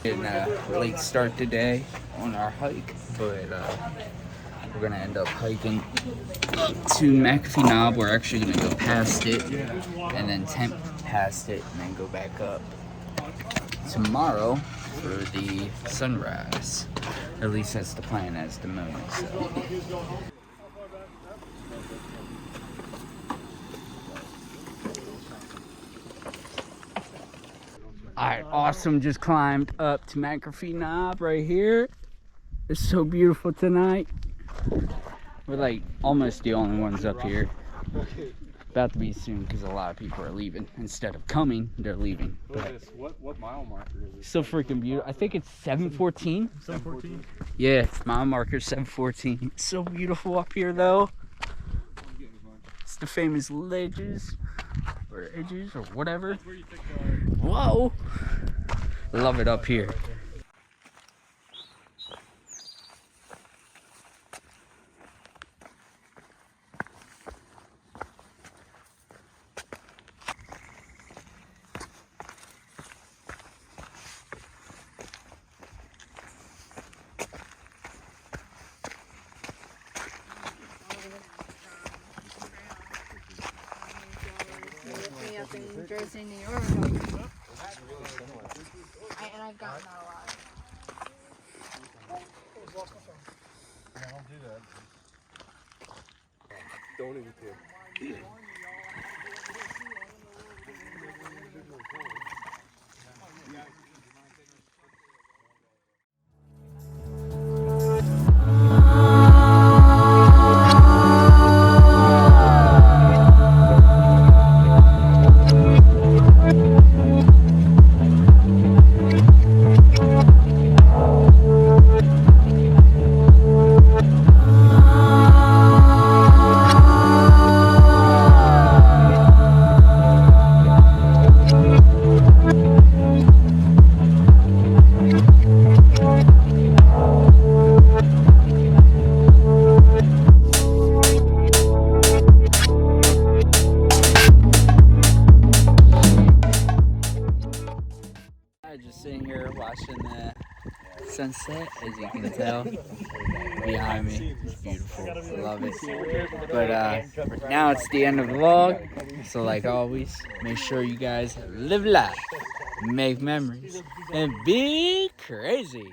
In a late start today on our hike, but we're gonna end up hiking up to McAfee Knob. We're actually gonna go past it and then tent past it and then go back up tomorrow for the sunrise. At least that's the plan as the moon. So. Alright, awesome. Just climbed up to McAfee Knob right here. It's so beautiful tonight. We're like almost the only ones up here. About to be soon because a lot of people are leaving. Instead of coming, they're leaving. What mile marker is it? So freaking beautiful. I think it's 7:14. 7:14? Yeah, mile marker 7:14. It's so beautiful up here though. It's the famous ledges or edges or whatever. Whoa! Love it up here. Up in Jersey, New York. And I've gotten that a lot. Don't do that. Don't even care. Just sitting here watching the sunset, as you can tell behind me. It's beautiful. I love it. But now it's the end of the vlog. So like always, make sure you guys live life, make memories, and be crazy.